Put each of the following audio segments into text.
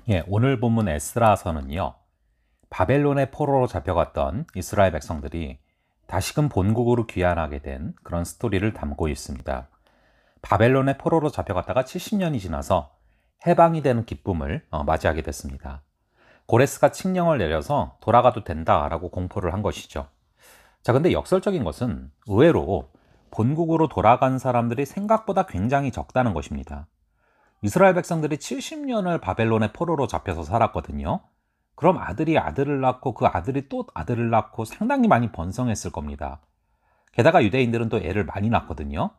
예, 오늘 본문 에스라서는요, 바벨론의 포로로 잡혀갔던 이스라엘 백성들이 다시금 본국으로 귀환하게 된 그런 스토리를 담고 있습니다. 바벨론의 포로로 잡혀갔다가 70년이 지나서 해방이 되는 기쁨을 맞이하게 됐습니다. 고레스가 칙령을 내려서 돌아가도 된다라고 공포를 한 것이죠. 자, 근데 역설적인 것은 의외로 본국으로 돌아간 사람들이 생각보다 굉장히 적다는 것입니다. 이스라엘 백성들이 70년을 바벨론의 포로로 잡혀서 살았거든요. 그럼 아들이 아들을 낳고 그 아들이 또 아들을 낳고 상당히 많이 번성했을 겁니다. 게다가 유대인들은 또 애를 많이 낳거든요.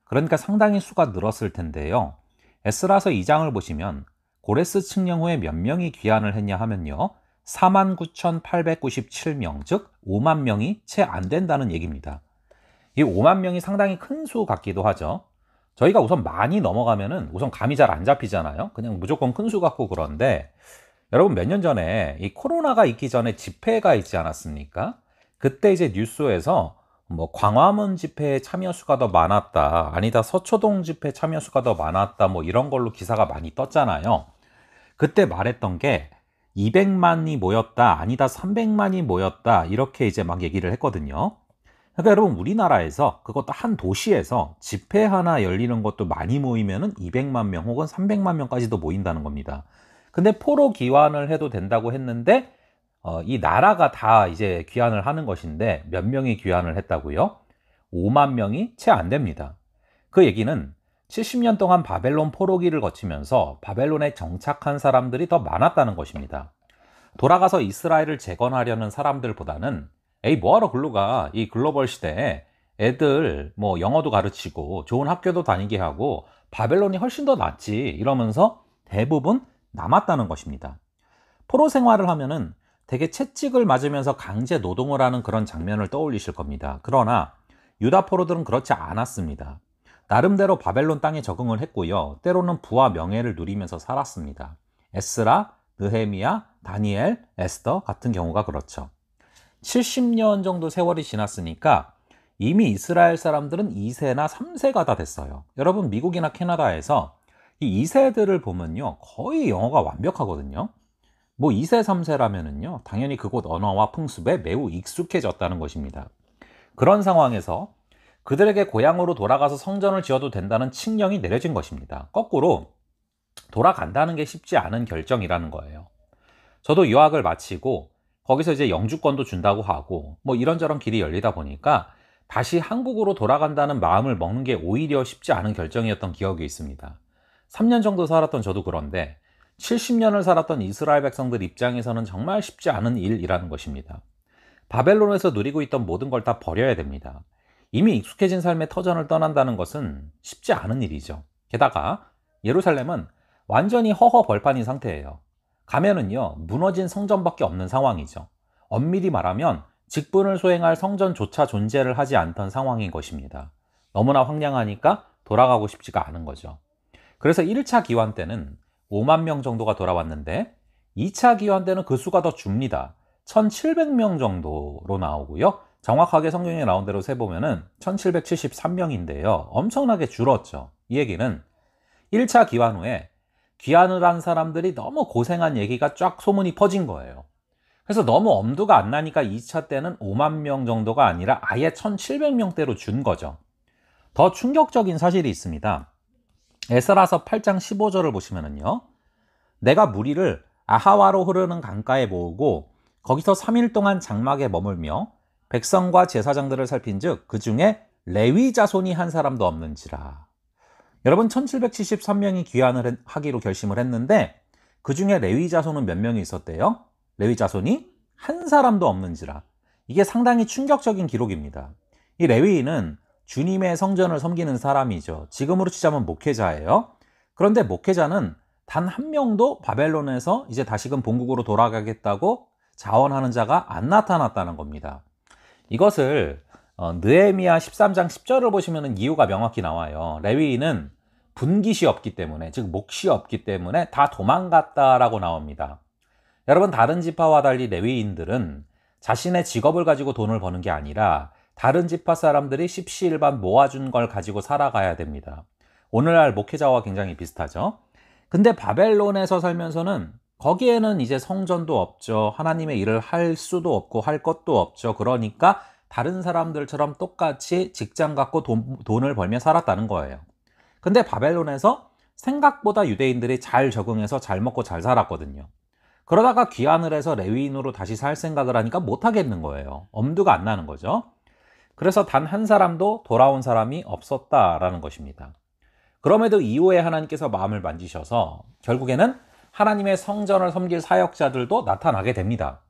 그러니까 상당히 수가 늘었을 텐데요. 에스라서 2장을 보시면 고레스 칙령 후에 몇 명이 귀환을 했냐 하면요, 49,897명, 즉 5만 명이 채 안 된다는 얘기입니다. 이 5만 명이 상당히 큰 수 같기도 하죠. 저희가 우선 많이 넘어가면은 우선 감이 잘 안 잡히잖아요. 그냥 무조건 큰 수 같고. 그런데 여러분, 몇 년 전에 이 코로나가 있기 전에 집회가 있지 않았습니까? 그때 이제 뉴스에서 뭐 광화문 집회에 참여 수가 더 많았다, 아니다 서초동 집회 참여 수가 더 많았다, 뭐 이런 걸로 기사가 많이 떴잖아요. 그때 말했던 게 200만이 모였다, 아니다 300만이 모였다, 이렇게 이제 막 얘기를 했거든요. 그러니까 여러분, 우리나라에서 그것도 한 도시에서 집회 하나 열리는 것도 많이 모이면은 200만 명 혹은 300만 명까지도 모인다는 겁니다. 근데 포로 귀환을 해도 된다고 했는데 이 나라가 다 이제 귀환을 하는 것인데 몇 명이 귀환을 했다고요? 5만 명이 채 안 됩니다. 그 얘기는 70년 동안 바벨론 포로기를 거치면서 바벨론에 정착한 사람들이 더 많았다는 것입니다. 돌아가서 이스라엘을 재건하려는 사람들보다는 에이, 뭐하러 글로 가? 이 글로벌 시대에 애들 뭐 영어도 가르치고 좋은 학교도 다니게 하고 바벨론이 훨씬 더 낫지, 이러면서 대부분 남았다는 것입니다. 포로 생활을 하면은 되게 채찍을 맞으면서 강제 노동을 하는 그런 장면을 떠올리실 겁니다. 그러나 유다 포로들은 그렇지 않았습니다. 나름대로 바벨론 땅에 적응을 했고요. 때로는 부와 명예를 누리면서 살았습니다. 에스라, 느헤미야, 다니엘, 에스더 같은 경우가 그렇죠. 70년 정도 세월이 지났으니까 이미 이스라엘 사람들은 2세나 3세가 다 됐어요. 여러분, 미국이나 캐나다에서 이 2세들을 보면요, 거의 영어가 완벽하거든요. 뭐 2세, 3세라면은요, 당연히 그곳 언어와 풍습에 매우 익숙해졌다는 것입니다. 그런 상황에서 그들에게 고향으로 돌아가서 성전을 지어도 된다는 칙령이 내려진 것입니다. 거꾸로 돌아간다는 게 쉽지 않은 결정이라는 거예요. 저도 유학을 마치고 거기서 이제 영주권도 준다고 하고 뭐 이런저런 길이 열리다 보니까 다시 한국으로 돌아간다는 마음을 먹는 게 오히려 쉽지 않은 결정이었던 기억이 있습니다. 3년 정도 살았던 저도 그런데 70년을 살았던 이스라엘 백성들 입장에서는 정말 쉽지 않은 일이라는 것입니다. 바벨론에서 누리고 있던 모든 걸 다 버려야 됩니다. 이미 익숙해진 삶의 터전을 떠난다는 것은 쉽지 않은 일이죠. 게다가 예루살렘은 완전히 허허 벌판인 상태예요. 가면은요, 무너진 성전밖에 없는 상황이죠. 엄밀히 말하면 직분을 수행할 성전조차 존재를 하지 않던 상황인 것입니다. 너무나 황량하니까 돌아가고 싶지가 않은 거죠. 그래서 1차 기환 때는 5만 명 정도가 돌아왔는데 2차 기환 때는 그 수가 더 줍니다. 1700명 정도로 나오고요. 정확하게 성경에 나온 대로 세보면은 1773명인데요. 엄청나게 줄었죠. 이 얘기는 1차 기환 후에 귀환을 한 사람들이 너무 고생한 얘기가 쫙 소문이 퍼진 거예요. 그래서 너무 엄두가 안 나니까 2차 때는 5만 명 정도가 아니라 아예 1700명대로 준 거죠. 더 충격적인 사실이 있습니다. 에스라서 8장 15절을 보시면은요, 내가 무리를 아하와로 흐르는 강가에 모으고 거기서 3일 동안 장막에 머물며 백성과 제사장들을 살핀즉 그 중에 레위 자손이 한 사람도 없는지라. 여러분, 1773명이 귀환을 하기로 결심을 했는데 그 중에 레위 자손은 몇 명이 있었대요? 레위 자손이 한 사람도 없는지라. 이게 상당히 충격적인 기록입니다. 이 레위인은 주님의 성전을 섬기는 사람이죠. 지금으로 치자면 목회자예요. 그런데 목회자는 단 한 명도 바벨론에서 이제 다시금 본국으로 돌아가겠다고 자원하는 자가 안 나타났다는 겁니다. 이것을 느헤미야 13장 10절을 보시면 이유가 명확히 나와요. 레위인은 분깃이 없기 때문에, 즉 몫이 없기 때문에 다 도망갔다라고 나옵니다. 여러분, 다른 지파와 달리 레위인들은 자신의 직업을 가지고 돈을 버는 게 아니라 다른 지파 사람들이 십시일반 모아준 걸 가지고 살아가야 됩니다. 오늘날 목회자와 굉장히 비슷하죠. 근데 바벨론에서 살면서는 거기에는 이제 성전도 없죠. 하나님의 일을 할 수도 없고 할 것도 없죠. 그러니까 다른 사람들처럼 똑같이 직장 갖고 돈을 벌며 살았다는 거예요. 근데 바벨론에서 생각보다 유대인들이 잘 적응해서 잘 먹고 잘 살았거든요. 그러다가 귀환을 해서 레위인으로 다시 살 생각을 하니까 못하겠는 거예요. 엄두가 안 나는 거죠. 그래서 단 한 사람도 돌아온 사람이 없었다라는 것입니다. 그럼에도 이후에 하나님께서 마음을 만지셔서 결국에는 하나님의 성전을 섬길 사역자들도 나타나게 됩니다.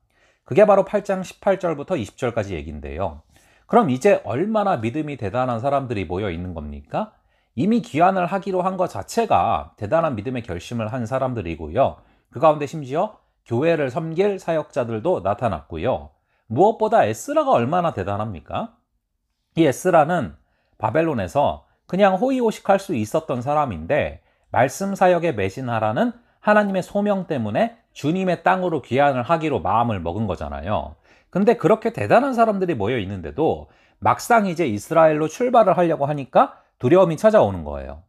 그게 바로 8장 18절부터 20절까지 얘기인데요. 그럼 이제 얼마나 믿음이 대단한 사람들이 모여 있는 겁니까? 이미 귀환을 하기로 한 것 자체가 대단한 믿음의 결심을 한 사람들이고요. 그 가운데 심지어 교회를 섬길 사역자들도 나타났고요. 무엇보다 에스라가 얼마나 대단합니까? 이 에스라는 바벨론에서 그냥 호의호식할 수 있었던 사람인데 말씀 사역에 매진하라는 하나님의 소명 때문에 주님의 땅으로 귀환을 하기로 마음을 먹은 거잖아요. 근데 그렇게 대단한 사람들이 모여 있는데도 막상 이제 이스라엘로 출발을 하려고 하니까 두려움이 찾아오는 거예요.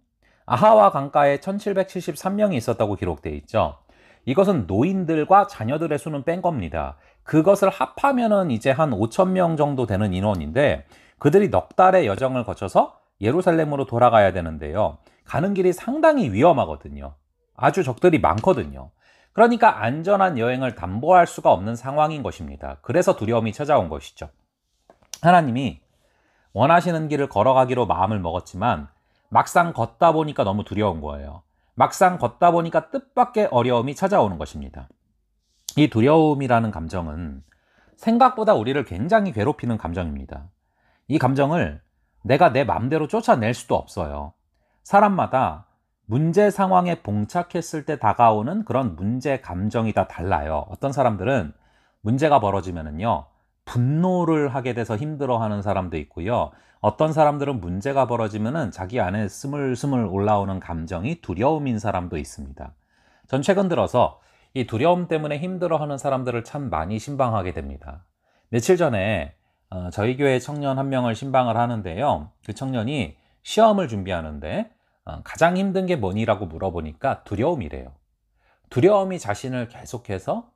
아하와 강가에 1773명이 있었다고 기록되어 있죠. 이것은 노인들과 자녀들의 수는 뺀 겁니다. 그것을 합하면은 이제 한 5,000명 정도 되는 인원인데 그들이 넉 달의 여정을 거쳐서 예루살렘으로 돌아가야 되는데요. 가는 길이 상당히 위험하거든요. 아주 적들이 많거든요. 그러니까 안전한 여행을 담보할 수가 없는 상황인 것입니다. 그래서 두려움이 찾아온 것이죠. 하나님이 원하시는 길을 걸어가기로 마음을 먹었지만 막상 걷다 보니까 너무 두려운 거예요. 막상 걷다 보니까 뜻밖의 어려움이 찾아오는 것입니다. 이 두려움이라는 감정은 생각보다 우리를 굉장히 괴롭히는 감정입니다. 이 감정을 내가 내 마음대로 쫓아낼 수도 없어요. 사람마다 문제 상황에 봉착했을 때 다가오는 그런 문제 감정이 다 달라요. 어떤 사람들은 문제가 벌어지면은요, 분노를 하게 돼서 힘들어하는 사람도 있고요. 어떤 사람들은 문제가 벌어지면은 자기 안에 스물스물 올라오는 감정이 두려움인 사람도 있습니다. 전 최근 들어서 이 두려움 때문에 힘들어하는 사람들을 참 많이 신방하게 됩니다. 며칠 전에 저희 교회 청년 한 명을 신방을 하는데요. 그 청년이 시험을 준비하는데 가장 힘든 게 뭐니라고 물어보니까 두려움이래요. 두려움이 자신을 계속해서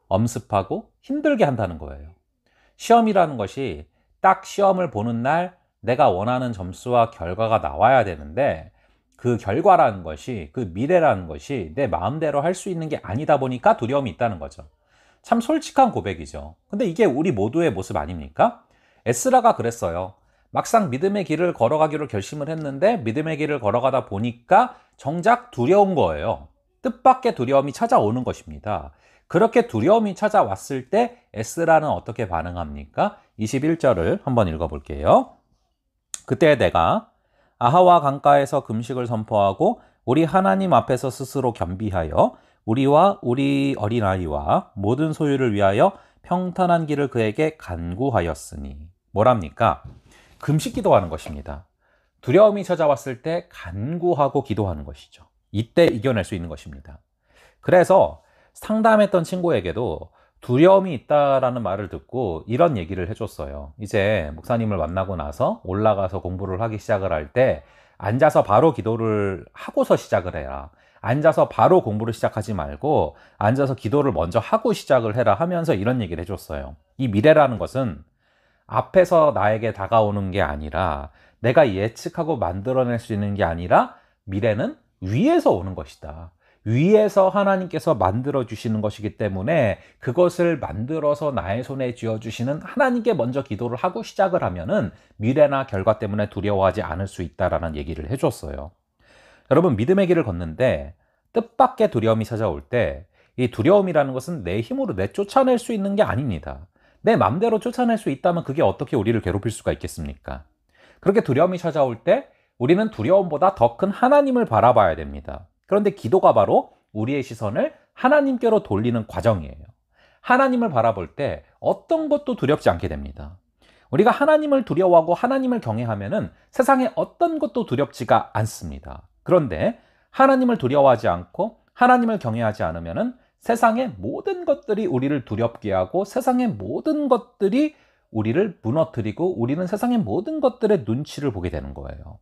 엄습하고 힘들게 한다는 거예요. 시험이라는 것이 딱 시험을 보는 날 내가 원하는 점수와 결과가 나와야 되는데 그 결과라는 것이, 그 미래라는 것이 내 마음대로 할 수 있는 게 아니다 보니까 두려움이 있다는 거죠. 참 솔직한 고백이죠. 근데 이게 우리 모두의 모습 아닙니까? 에스라가 그랬어요. 막상 믿음의 길을 걸어가기로 결심을 했는데 믿음의 길을 걸어가다 보니까 정작 두려운 거예요. 뜻밖의 두려움이 찾아오는 것입니다. 그렇게 두려움이 찾아왔을 때 에스라는 어떻게 반응합니까? 21절을 한번 읽어볼게요. 그때 내가 아하와 강가에서 금식을 선포하고 우리 하나님 앞에서 스스로 겸비하여 우리와 우리 어린아이와 모든 소유를 위하여 평탄한 길을 그에게 간구하였으니. 뭐랍니까? 금식 기도하는 것입니다. 두려움이 찾아왔을 때 간구하고 기도하는 것이죠. 이때 이겨낼 수 있는 것입니다. 그래서 상담했던 친구에게도 두려움이 있다라는 말을 듣고 이런 얘기를 해줬어요. 이제 목사님을 만나고 나서 올라가서 공부를 하기 시작을 할 때 앉아서 바로 기도를 하고서 시작을 해라. 앉아서 바로 공부를 시작하지 말고 앉아서 기도를 먼저 하고 시작을 해라 하면서 이런 얘기를 해줬어요. 이 미래라는 것은 앞에서 나에게 다가오는 게 아니라 내가 예측하고 만들어낼 수 있는 게 아니라 미래는 위에서 오는 것이다. 위에서 하나님께서 만들어 주시는 것이기 때문에 그것을 만들어서 나의 손에 쥐어 주시는 하나님께 먼저 기도를 하고 시작을 하면은 미래나 결과 때문에 두려워하지 않을 수 있다라는 얘기를 해줬어요. 여러분, 믿음의 길을 걷는데 뜻밖의 두려움이 찾아올 때 이 두려움이라는 것은 내 힘으로 내쫓아낼 수 있는 게 아닙니다. 내 맘대로 쫓아낼 수 있다면 그게 어떻게 우리를 괴롭힐 수가 있겠습니까? 그렇게 두려움이 찾아올 때 우리는 두려움보다 더 큰 하나님을 바라봐야 됩니다. 그런데 기도가 바로 우리의 시선을 하나님께로 돌리는 과정이에요. 하나님을 바라볼 때 어떤 것도 두렵지 않게 됩니다. 우리가 하나님을 두려워하고 하나님을 경외하면은 세상에 어떤 것도 두렵지가 않습니다. 그런데 하나님을 두려워하지 않고 하나님을 경외하지 않으면은 세상의 모든 것들이 우리를 두렵게 하고 세상의 모든 것들이 우리를 무너뜨리고 우리는 세상의 모든 것들의 눈치를 보게 되는 거예요.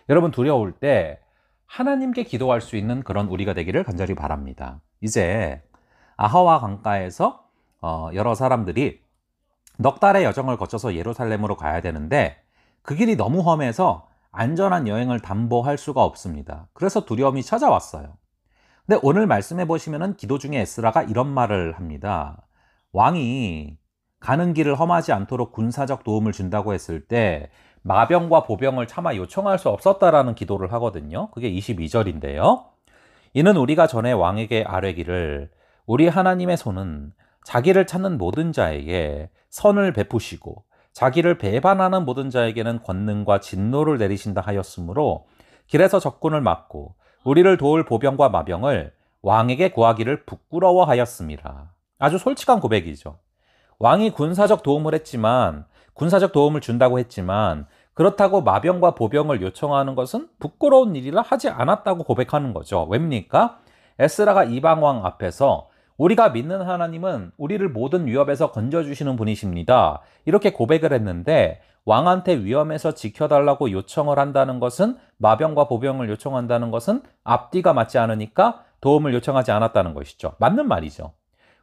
여러분, 두려울 때 하나님께 기도할 수 있는 그런 우리가 되기를 간절히 바랍니다. 이제 아하와 강가에서 여러 사람들이 넉 달의 여정을 거쳐서 예루살렘으로 가야 되는데 그 길이 너무 험해서 안전한 여행을 담보할 수가 없습니다. 그래서 두려움이 찾아왔어요. 근데 오늘 말씀해 보시면은 기도 중에 에스라가 이런 말을 합니다. 왕이 가는 길을 험하지 않도록 군사적 도움을 준다고 했을 때 마병과 보병을 차마 요청할 수 없었다라는 기도를 하거든요. 그게 22절인데요. 이는 우리가 전에 왕에게 아뢰기를 우리 하나님의 손은 자기를 찾는 모든 자에게 선을 베푸시고 자기를 배반하는 모든 자에게는 권능과 진노를 내리신다 하였으므로 길에서 적군을 막고 우리를 도울 보병과 마병을 왕에게 구하기를 부끄러워하였습니다. 아주 솔직한 고백이죠. 왕이 군사적 도움을 준다고 했지만 그렇다고 마병과 보병을 요청하는 것은 부끄러운 일이라 하지 않았다고 고백하는 거죠. 왜입니까? 에스라가 이방왕 앞에서 우리가 믿는 하나님은 우리를 모든 위협에서 건져주시는 분이십니다. 이렇게 고백을 했는데 왕한테 위험에서 지켜달라고 요청을 한다는 것은 마병과 보병을 요청한다는 것은 앞뒤가 맞지 않으니까 도움을 요청하지 않았다는 것이죠. 맞는 말이죠.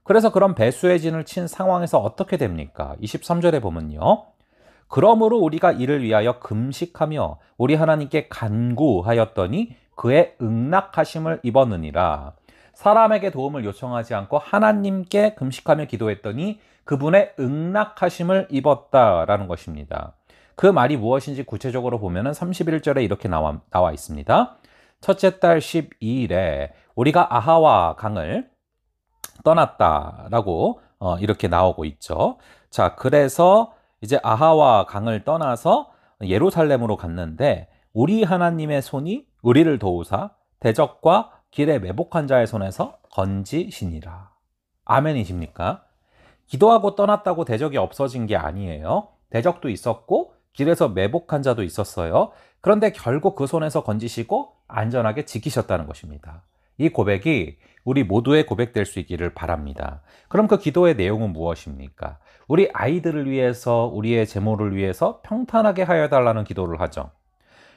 그래서 그런 배수의 진을 친 상황에서 어떻게 됩니까? 23절에 보면요. 그러므로 우리가 이를 위하여 금식하며 우리 하나님께 간구하였더니 그의 응낙하심을 입었느니라. 사람에게 도움을 요청하지 않고 하나님께 금식하며 기도했더니 그분의 응낙하심을 입었다라는 것입니다. 그 말이 무엇인지 구체적으로 보면 31절에 이렇게 나와 있습니다. 첫째 달 12일에 우리가 아하와 강을 떠났다라고 이렇게 나오고 있죠. 자, 그래서 이제 아하와 강을 떠나서 예루살렘으로 갔는데 우리 하나님의 손이 우리를 도우사 대적과 길에 매복한 자의 손에서 건지시니라. 아멘이십니까? 기도하고 떠났다고 대적이 없어진 게 아니에요. 대적도 있었고 길에서 매복한 자도 있었어요. 그런데 결국 그 손에서 건지시고 안전하게 지키셨다는 것입니다. 이 고백이 우리 모두의 고백될 수 있기를 바랍니다. 그럼 그 기도의 내용은 무엇입니까? 우리 아이들을 위해서, 우리의 재물을 위해서 평탄하게 하여 달라는 기도를 하죠.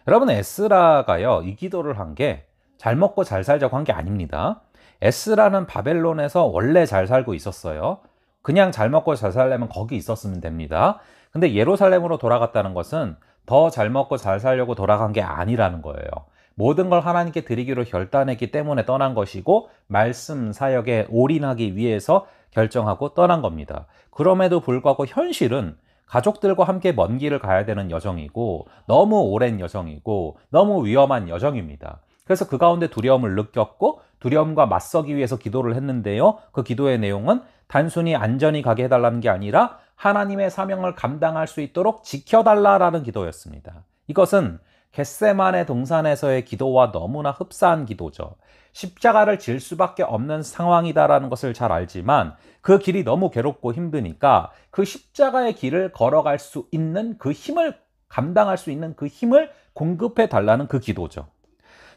여러분, 에스라가요, 이 기도를 한 게 잘 먹고 잘 살자고 한 게 아닙니다. 에스라는 바벨론에서 원래 잘 살고 있었어요. 그냥 잘 먹고 잘 살려면 거기 있었으면 됩니다. 근데 예루살렘으로 돌아갔다는 것은 더 잘 먹고 잘 살려고 돌아간 게 아니라는 거예요. 모든 걸 하나님께 드리기로 결단했기 때문에 떠난 것이고 말씀 사역에 올인하기 위해서 결정하고 떠난 겁니다. 그럼에도 불구하고 현실은 가족들과 함께 먼 길을 가야 되는 여정이고 너무 오랜 여정이고 너무 위험한 여정입니다. 그래서 그 가운데 두려움을 느꼈고 두려움과 맞서기 위해서 기도를 했는데요. 그 기도의 내용은 단순히 안전히 가게 해달라는 게 아니라 하나님의 사명을 감당할 수 있도록 지켜달라라는 기도였습니다. 이것은 겟세마네 동산에서의 기도와 너무나 흡사한 기도죠. 십자가를 질 수밖에 없는 상황이다라는 것을 잘 알지만 그 길이 너무 괴롭고 힘드니까 그 십자가의 길을 걸어갈 수 있는 그 힘을 감당할 수 있는 그 힘을 공급해 달라는 그 기도죠.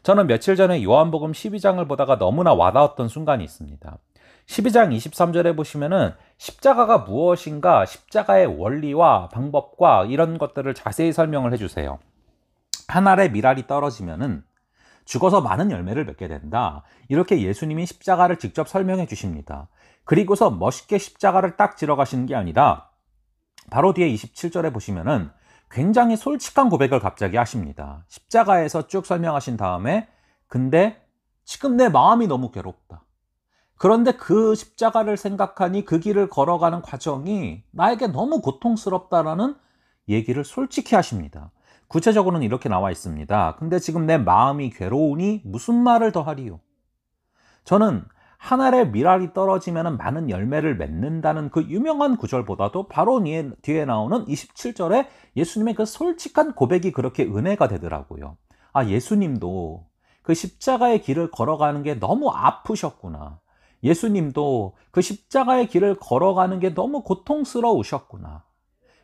저는 며칠 전에 요한복음 12장을 보다가 너무나 와닿았던 순간이 있습니다. 12장 23절에 보시면은 십자가가 무엇인가, 십자가의 원리와 방법과 이런 것들을 자세히 설명을 해주세요. 한 알의 밀알이 떨어지면은 죽어서 많은 열매를 맺게 된다. 이렇게 예수님이 십자가를 직접 설명해 주십니다. 그리고서 멋있게 십자가를 딱 지러 가시는 게 아니라 바로 뒤에 27절에 보시면은 굉장히 솔직한 고백을 갑자기 하십니다. 십자가에서 쭉 설명하신 다음에 근데 지금 내 마음이 너무 괴롭다. 그런데 그 십자가를 생각하니 그 길을 걸어가는 과정이 나에게 너무 고통스럽다라는 얘기를 솔직히 하십니다. 구체적으로는 이렇게 나와 있습니다. 근데 지금 내 마음이 괴로우니 무슨 말을 더 하리요? 저는 한 알의 밀알이 떨어지면 많은 열매를 맺는다는 그 유명한 구절보다도 바로 뒤에 나오는 27절에 예수님의 그 솔직한 고백이 그렇게 은혜가 되더라고요. 아, 예수님도 그 십자가의 길을 걸어가는 게 너무 아프셨구나. 예수님도 그 십자가의 길을 걸어가는 게 너무 고통스러우셨구나.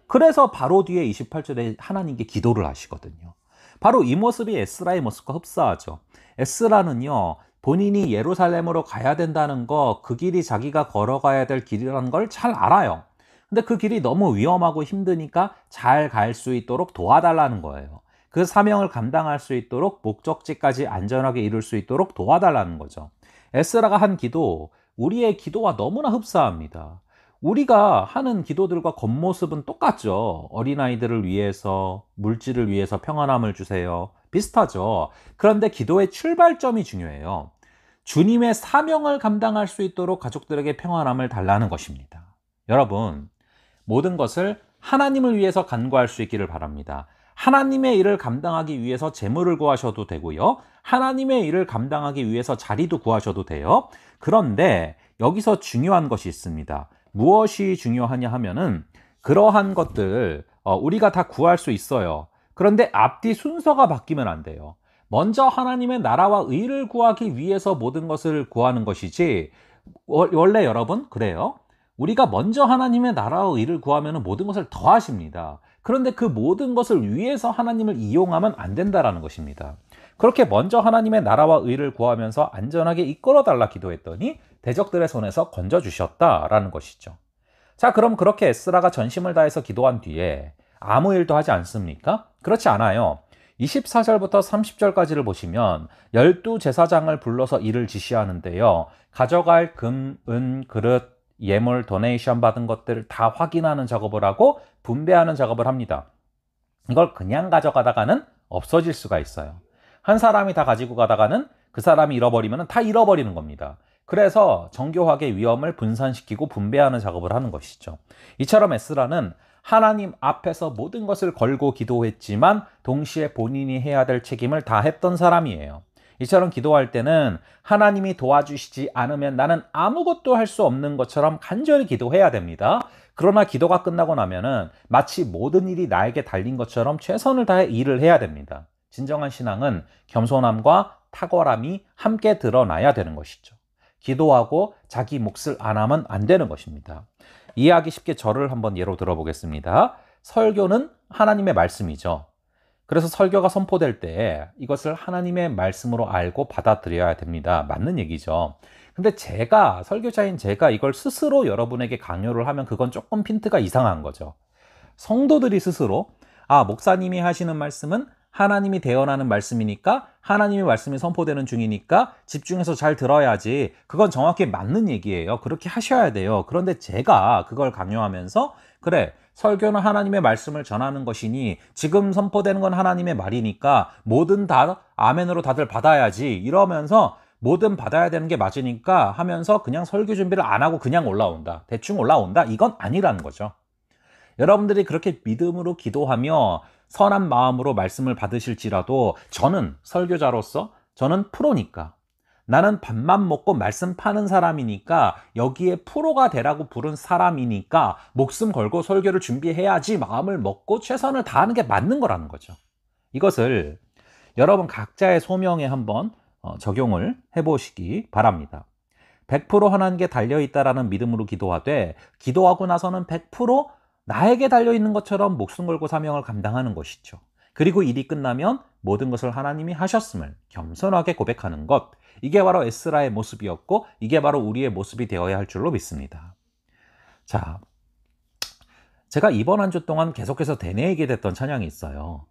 그래서 바로 뒤에 28절에 하나님께 기도를 하시거든요. 바로 이 모습이 에스라의 모습과 흡사하죠. 에스라는요, 본인이 예루살렘으로 가야 된다는 거, 그 길이 자기가 걸어가야 될 길이라는 걸 잘 알아요. 근데 그 길이 너무 위험하고 힘드니까 잘 갈 수 있도록 도와달라는 거예요. 그 사명을 감당할 수 있도록 목적지까지 안전하게 이룰 수 있도록 도와달라는 거죠. 에스라가 한 기도, 우리의 기도와 너무나 흡사합니다. 우리가 하는 기도들과 겉모습은 똑같죠. 어린아이들을 위해서, 물질을 위해서 평안함을 주세요. 비슷하죠. 그런데 기도의 출발점이 중요해요. 주님의 사명을 감당할 수 있도록 가족들에게 평안함을 달라는 것입니다. 여러분, 모든 것을 하나님을 위해서 간구할 수 있기를 바랍니다. 하나님의 일을 감당하기 위해서 재물을 구하셔도 되고요. 하나님의 일을 감당하기 위해서 자리도 구하셔도 돼요. 그런데 여기서 중요한 것이 있습니다. 무엇이 중요하냐 하면은 그러한 것들 우리가 다 구할 수 있어요. 그런데 앞뒤 순서가 바뀌면 안 돼요. 먼저 하나님의 나라와 의를 구하기 위해서 모든 것을 구하는 것이지, 원래 여러분 그래요. 우리가 먼저 하나님의 나라와 의를 구하면 모든 것을 더 하십니다. 그런데 그 모든 것을 위해서 하나님을 이용하면 안 된다라는 것입니다. 그렇게 먼저 하나님의 나라와 의를 구하면서 안전하게 이끌어 달라 기도했더니 대적들의 손에서 건져주셨다라는 것이죠. 자, 그럼 그렇게 에스라가 전심을 다해서 기도한 뒤에 아무 일도 하지 않습니까? 그렇지 않아요. 24절부터 30절까지를 보시면 12제사장을 불러서 일을 지시하는데요. 가져갈 금, 은, 그릇, 예물, 도네이션 받은 것들을 다 확인하는 작업을 하고 분배하는 작업을 합니다. 이걸 그냥 가져가다가는 없어질 수가 있어요. 한 사람이 다 가지고 가다가는 그 사람이 잃어버리면 다 잃어버리는 겁니다. 그래서 정교하게 위험을 분산시키고 분배하는 작업을 하는 것이죠. 이처럼 에스라는 하나님 앞에서 모든 것을 걸고 기도했지만 동시에 본인이 해야 될 책임을 다 했던 사람이에요. 이처럼 기도할 때는 하나님이 도와주시지 않으면 나는 아무것도 할 수 없는 것처럼 간절히 기도해야 됩니다. 그러나 기도가 끝나고 나면은 마치 모든 일이 나에게 달린 것처럼 최선을 다해 일을 해야 됩니다. 진정한 신앙은 겸손함과 탁월함이 함께 드러나야 되는 것이죠. 기도하고 자기 몫을 안 하면 안 되는 것입니다. 이해하기 쉽게 저를 한번 예로 들어보겠습니다. 설교는 하나님의 말씀이죠. 그래서 설교가 선포될 때 이것을 하나님의 말씀으로 알고 받아들여야 됩니다. 맞는 얘기죠. 근데 설교자인 제가 이걸 스스로 여러분에게 강요를 하면 그건 조금 핀트가 이상한 거죠. 성도들이 스스로, 목사님이 하시는 말씀은 하나님이 대언하는 말씀이니까, 하나님의 말씀이 선포되는 중이니까 집중해서 잘 들어야지. 그건 정확히 맞는 얘기예요. 그렇게 하셔야 돼요. 그런데 제가 그걸 강요하면서, 그래, 설교는 하나님의 말씀을 전하는 것이니 지금 선포되는 건 하나님의 말이니까 뭐든 다 아멘으로 다들 받아야지, 이러면서 뭐든 받아야 되는 게 맞으니까 하면서 그냥 설교 준비를 안 하고 그냥 올라온다, 대충 올라온다, 이건 아니라는 거죠. 여러분들이 그렇게 믿음으로 기도하며 선한 마음으로 말씀을 받으실지라도 저는 설교자로서, 저는 프로니까, 나는 밥만 먹고 말씀 파는 사람이니까, 여기에 프로가 되라고 부른 사람이니까 목숨 걸고 설교를 준비해야지 마음을 먹고 최선을 다하는 게 맞는 거라는 거죠. 이것을 여러분 각자의 소명에 한번 적용을 해보시기 바랍니다. 100% 하나님께 달려있다라는 믿음으로 기도하되, 기도하고 나서는 100% 나에게 달려있는 것처럼 목숨 걸고 사명을 감당하는 것이죠. 그리고 일이 끝나면 모든 것을 하나님이 하셨음을 겸손하게 고백하는 것, 이게 바로 에스라의 모습이었고 이게 바로 우리의 모습이 되어야 할 줄로 믿습니다. 자, 제가 이번 한 주 동안 계속해서 되뇌이게 됐던 찬양이 있어요.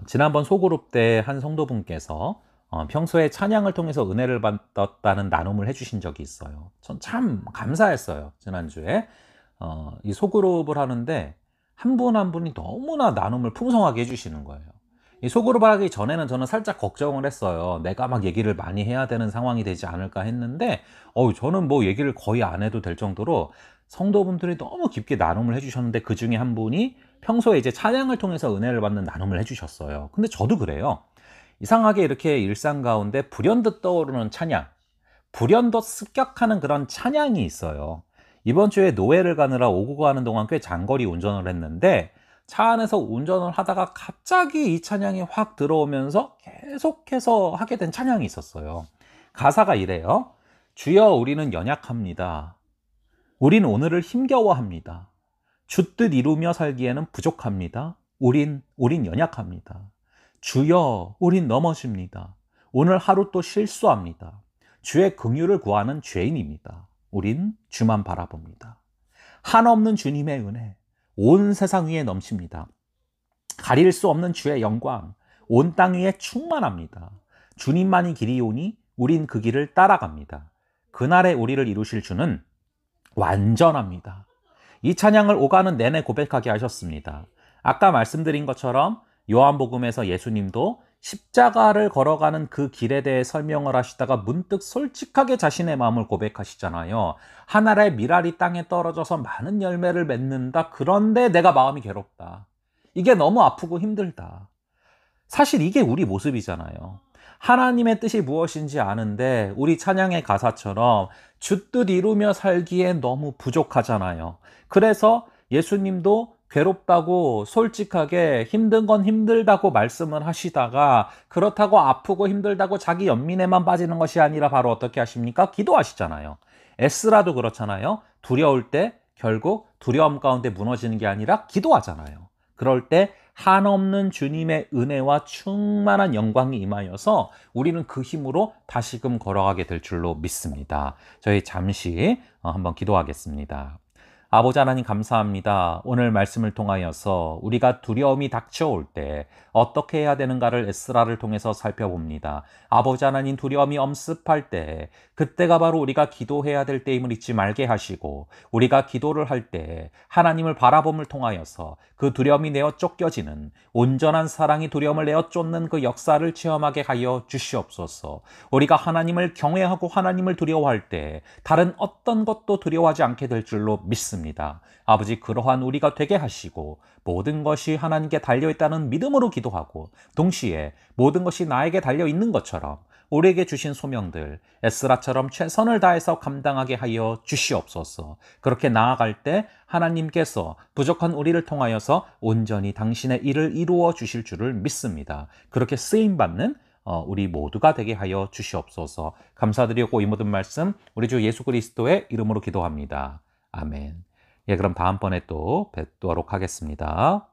지난번 소그룹 때 한 성도분께서 평소에 찬양을 통해서 은혜를 받았다는 나눔을 해주신 적이 있어요. 전 참 감사했어요. 지난주에 이 소그룹을 하는데 한 분 한 분이 너무나 나눔을 풍성하게 해주시는 거예요. 이 소그룹을 하기 전에는 저는 살짝 걱정을 했어요. 내가 막 얘기를 많이 해야 되는 상황이 되지 않을까 했는데 저는 뭐 얘기를 거의 안 해도 될 정도로 성도분들이 너무 깊게 나눔을 해주셨는데, 그 중에 한 분이 평소에 이제 찬양을 통해서 은혜를 받는 나눔을 해주셨어요. 근데 저도 그래요. 이상하게 이렇게 일상 가운데 불현듯 떠오르는 찬양, 불현듯 습격하는 그런 찬양이 있어요. 이번 주에 노회를 가느라 오고 가는 동안 꽤 장거리 운전을 했는데, 차 안에서 운전을 하다가 갑자기 이 찬양이 확 들어오면서 계속해서 하게 된 찬양이 있었어요. 가사가 이래요. 주여, 우리는 연약합니다. 우린 오늘을 힘겨워합니다. 주 뜻 이루며 살기에는 부족합니다. 우린 연약합니다. 주여, 우린 넘어집니다. 오늘 하루 또 실수합니다. 주의 긍휼을 구하는 죄인입니다. 우린 주만 바라봅니다. 한없는 주님의 은혜 온 세상 위에 넘칩니다. 가릴 수 없는 주의 영광 온 땅 위에 충만합니다. 주님만이 길이오니 우린 그 길을 따라갑니다. 그날에 우리를 이루실 주는 완전합니다. 이 찬양을 오가는 내내 고백하게 하셨습니다. 아까 말씀드린 것처럼 요한복음에서 예수님도 십자가를 걸어가는 그 길에 대해 설명을 하시다가 문득 솔직하게 자신의 마음을 고백하시잖아요. 한 알의 밀알이 땅에 떨어져서 많은 열매를 맺는다. 그런데 내가 마음이 괴롭다. 이게 너무 아프고 힘들다. 사실 이게 우리 모습이잖아요. 하나님의 뜻이 무엇인지 아는데 우리 찬양의 가사처럼 주 뜻 이루며 살기에 너무 부족하잖아요. 그래서 예수님도 괴롭다고 솔직하게 힘든 건 힘들다고 말씀을 하시다가 그렇다고 아프고 힘들다고 자기 연민에만 빠지는 것이 아니라 바로 어떻게 하십니까? 기도하시잖아요. 에스라도 그렇잖아요. 두려울 때 결국 두려움 가운데 무너지는 게 아니라 기도하잖아요. 그럴 때 한없는 주님의 은혜와 충만한 영광이 임하여서 우리는 그 힘으로 다시금 걸어가게 될 줄로 믿습니다. 저희 잠시 한번 기도하겠습니다. 아버지 하나님 감사합니다. 오늘 말씀을 통하여서 우리가 두려움이 닥쳐올 때 어떻게 해야 되는가를 에스라를 통해서 살펴봅니다. 아버지 하나님 두려움이 엄습할 때 그때가 바로 우리가 기도해야 될 때임을 잊지 말게 하시고 우리가 기도를 할 때 하나님을 바라봄을 통하여서 그 두려움이 내어 쫓겨지는 온전한 사랑이 두려움을 내어 쫓는 그 역사를 체험하게 하여 주시옵소서. 우리가 하나님을 경외하고 하나님을 두려워할 때 다른 어떤 것도 두려워하지 않게 될 줄로 믿습니다. 아버지 그러한 우리가 되게 하시고 모든 것이 하나님께 달려있다는 믿음으로 기도하고 동시에 모든 것이 나에게 달려있는 것처럼 우리에게 주신 소명들 에스라처럼 최선을 다해서 감당하게 하여 주시옵소서. 그렇게 나아갈 때 하나님께서 부족한 우리를 통하여서 온전히 당신의 일을 이루어 주실 줄을 믿습니다. 그렇게 쓰임받는 우리 모두가 되게 하여 주시옵소서. 감사드리고 이 모든 말씀 우리 주 예수 그리스도의 이름으로 기도합니다. 아멘. 예, 그럼 다음번에 또 뵙도록 하겠습니다.